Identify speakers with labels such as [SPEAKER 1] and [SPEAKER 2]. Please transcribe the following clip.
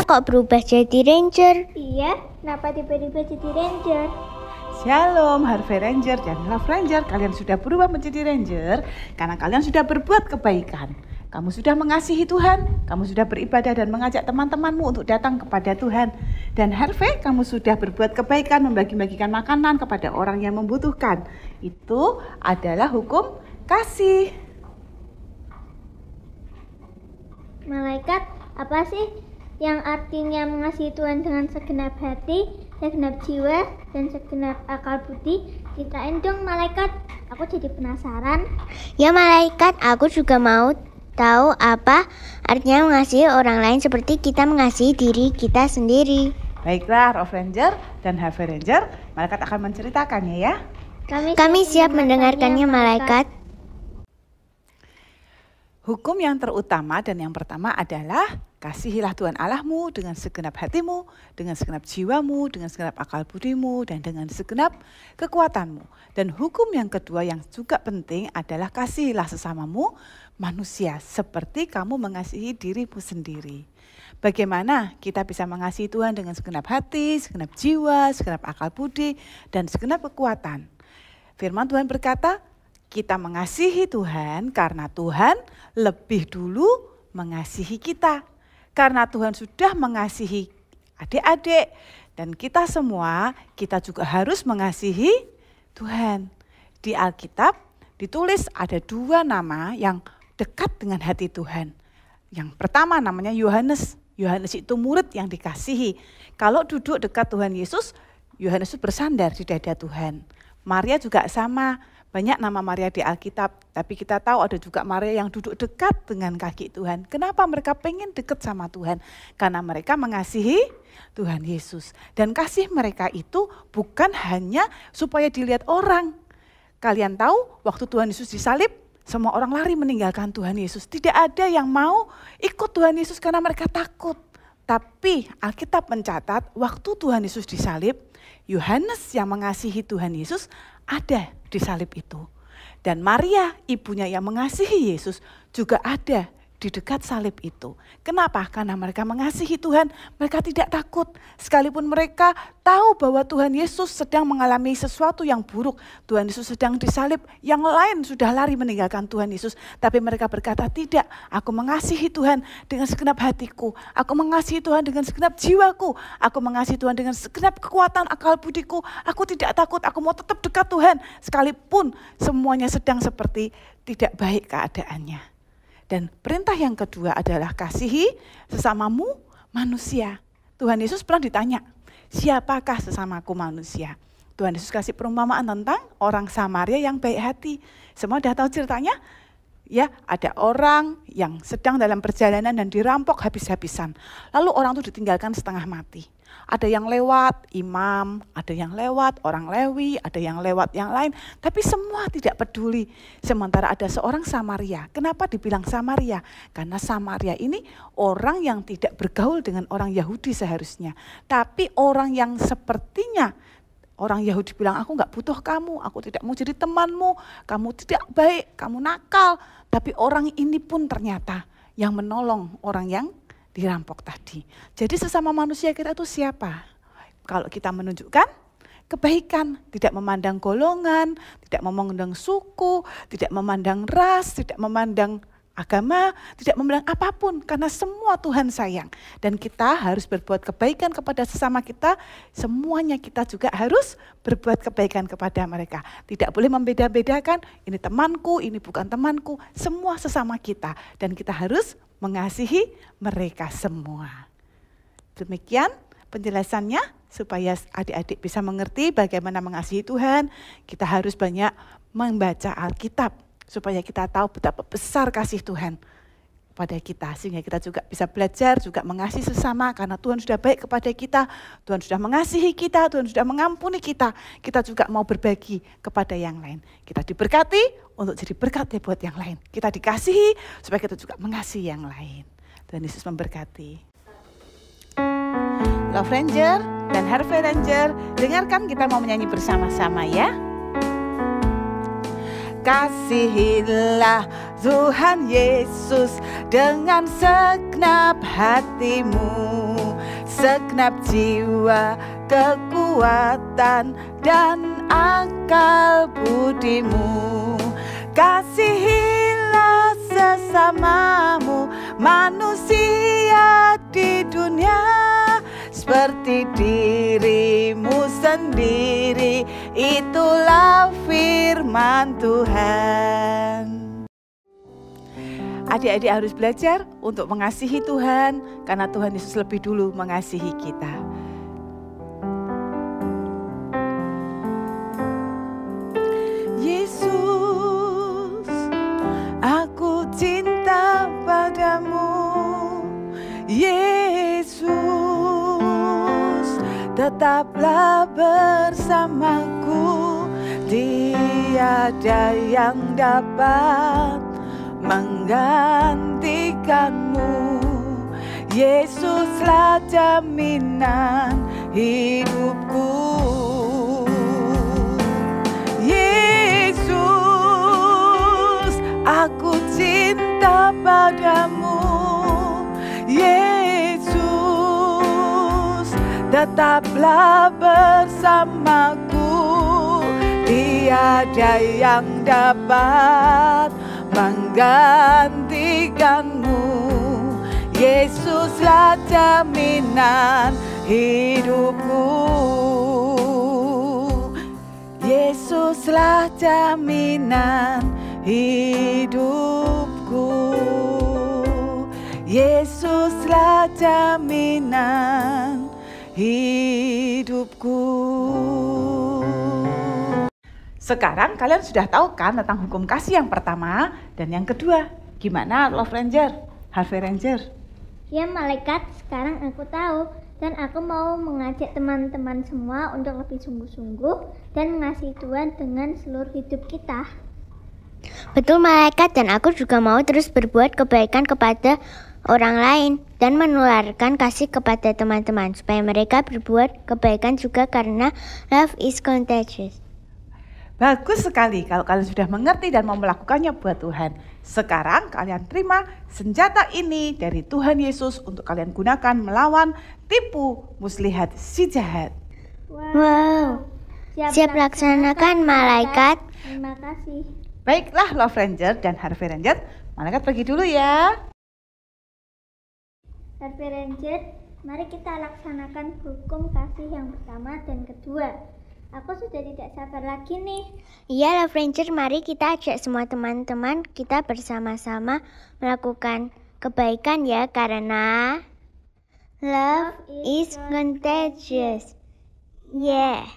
[SPEAKER 1] kok berubah jadi ranger?
[SPEAKER 2] Iya, kenapa tiba-tiba jadi ranger?
[SPEAKER 3] Shalom Harvey Ranger dan Love Ranger. Kalian sudah berubah menjadi ranger karena kalian sudah berbuat kebaikan. Kamu sudah mengasihi Tuhan, kamu sudah beribadah dan mengajak teman-temanmu untuk datang kepada Tuhan. Dan Harvey, kamu sudah berbuat kebaikan, membagi-bagikan makanan kepada orang yang membutuhkan. Itu adalah hukum kasih.
[SPEAKER 2] Malaikat, apa sih yang artinya mengasihi Tuhan dengan segenap hati, segenap jiwa, dan segenap akal budi? Ceritain dong malaikat, aku jadi penasaran.
[SPEAKER 1] Ya malaikat, aku juga mau tahu apa artinya mengasihi orang lain seperti kita mengasihi diri kita sendiri.
[SPEAKER 3] Baiklah, Love Ranger dan Harvey Ranger, malaikat akan menceritakannya ya.
[SPEAKER 1] Kami siap mendengarkannya malaikat.
[SPEAKER 3] Hukum yang terutama dan yang pertama adalah kasihilah Tuhan Allahmu dengan segenap hatimu, dengan segenap jiwamu, dengan segenap akal budimu, dan dengan segenap kekuatanmu. Dan hukum yang kedua yang juga penting adalah kasihilah sesamamu manusia seperti kamu mengasihi dirimu sendiri. Bagaimana kita bisa mengasihi Tuhan dengan segenap hati, segenap jiwa, segenap akal budi, dan segenap kekuatan? Firman Tuhan berkata, kita mengasihi Tuhan karena Tuhan lebih dulu mengasihi kita. Karena Tuhan sudah mengasihi adik-adik dan kita semua, kita juga harus mengasihi Tuhan. Di Alkitab ditulis ada dua nama yang dekat dengan hati Tuhan. Yang pertama namanya Yohanes. Yohanes itu murid yang dikasihi. Kalau duduk dekat Tuhan Yesus, Yohanes itu bersandar di dada Tuhan. Maria juga sama. Banyak nama Maria di Alkitab, tapi kita tahu ada juga Maria yang duduk dekat dengan kaki Tuhan. Kenapa mereka pengen dekat sama Tuhan? Karena mereka mengasihi Tuhan Yesus. Dan kasih mereka itu bukan hanya supaya dilihat orang. Kalian tahu waktu Tuhan Yesus disalib, semua orang lari meninggalkan Tuhan Yesus. Tidak ada yang mau ikut Tuhan Yesus karena mereka takut. Tapi Alkitab mencatat waktu Tuhan Yesus disalib, Yohanes yang mengasihi Tuhan Yesus ada di salib itu. Dan Maria, ibunya yang mengasihi Yesus juga ada di dekat salib itu. Kenapa? Karena mereka mengasihi Tuhan, mereka tidak takut. Sekalipun mereka tahu bahwa Tuhan Yesus sedang mengalami sesuatu yang buruk, Tuhan Yesus sedang disalib, yang lain sudah lari meninggalkan Tuhan Yesus. Tapi mereka berkata, tidak, aku mengasihi Tuhan dengan segenap hatiku, aku mengasihi Tuhan dengan segenap jiwaku, aku mengasihi Tuhan dengan segenap kekuatan akal budiku, aku tidak takut, aku mau tetap dekat Tuhan. Sekalipun semuanya sedang seperti tidak baik keadaannya. Dan perintah yang kedua adalah kasihi sesamamu manusia. Tuhan Yesus pernah ditanya, siapakah sesamaku manusia? Tuhan Yesus kasih perumpamaan tentang orang Samaria yang baik hati. Semua sudah tahu ceritanya? Ya, ada orang yang sedang dalam perjalanan dan dirampok habis-habisan. Lalu orang itu ditinggalkan setengah mati. Ada yang lewat imam, ada yang lewat orang Lewi, ada yang lewat yang lain. Tapi semua tidak peduli. Sementara ada seorang Samaria. Kenapa dibilang Samaria? Karena Samaria ini orang yang tidak bergaul dengan orang Yahudi seharusnya. Tapi orang yang sepertinya orang Yahudi bilang, aku gak butuh kamu, aku tidak mau jadi temanmu, kamu tidak baik, kamu nakal. Tapi orang ini pun ternyata yang menolong orang yang dirampok tadi. Jadi sesama manusia kita itu siapa? Kalau kita menunjukkan kebaikan, tidak memandang golongan, tidak memandang suku, tidak memandang ras, tidak memandang agama, tidak memandang apapun, karena semua Tuhan sayang. Dan kita harus berbuat kebaikan kepada sesama kita, semuanya kita juga harus berbuat kebaikan kepada mereka. Tidak boleh membeda-bedakan, ini temanku, ini bukan temanku, semua sesama kita. Dan kita harus mengasihi mereka semua. Demikian penjelasannya, supaya adik-adik bisa mengerti bagaimana mengasihi Tuhan. Kita harus banyak membaca Alkitab, supaya kita tahu betapa besar kasih Tuhan pada kita. Sehingga kita juga bisa belajar juga mengasihi sesama, karena Tuhan sudah baik kepada kita, Tuhan sudah mengasihi kita, Tuhan sudah mengampuni kita. Kita juga mau berbagi kepada yang lain. Kita diberkati untuk jadi berkat buat yang lain. Kita dikasihi supaya kita juga mengasihi yang lain. Tuhan Yesus memberkati. Love Ranger dan Harvey Ranger, dengarkan kita mau menyanyi bersama-sama ya. Kasihilah Tuhan Yesus dengan segenap hatimu, segenap jiwa, kekuatan, dan akal budimu. Kasihilah sesamamu, manusia di dunia, seperti dirimu sendiri. Itulah firman Tuhan. Adik-adik harus belajar untuk mengasihi Tuhan, karena Tuhan Yesus lebih dulu mengasihi kita. Yesus, aku cinta padamu. Yesus, tetaplah bersamaku. Tiada yang dapat menggantikanmu. Yesuslah jaminan hidupku. Yesus, aku cinta padamu. Yesus, tetaplah bersamaku. Tiada yang dapat menggantikanmu. Yesuslah jaminan hidupku. Yesuslah jaminan hidupku. Yesuslah jaminan hidupku. Sekarang kalian sudah tahu kan tentang hukum kasih yang pertama dan yang kedua. Gimana Love Ranger, Harvey Ranger?
[SPEAKER 2] Ya malaikat, sekarang aku tahu. Dan aku mau mengajak teman-teman semua untuk lebih sungguh-sungguh dan mengasihi Tuhan dengan seluruh hidup kita.
[SPEAKER 1] Betul malaikat, dan aku juga mau terus berbuat kebaikan kepada orang lain dan menularkan kasih kepada teman-teman supaya mereka berbuat kebaikan juga, karena love is contagious.
[SPEAKER 3] Bagus sekali kalau kalian sudah mengerti dan mau melakukannya buat Tuhan. Sekarang kalian terima senjata ini dari Tuhan Yesus untuk kalian gunakan melawan tipu muslihat si jahat.
[SPEAKER 1] Wow. Siap laksanakan malaikat.
[SPEAKER 2] Terima kasih.
[SPEAKER 3] Baiklah Love Ranger dan Harvey Ranger, malaikat pergi dulu ya.
[SPEAKER 2] Harvey Ranger, mari kita laksanakan hukum kasih yang pertama dan kedua. Aku sudah tidak sabar lagi nih.
[SPEAKER 1] Iya Love Ranger, mari kita ajak semua teman-teman kita bersama-sama melakukan kebaikan ya, karena love is contagious. Yeah.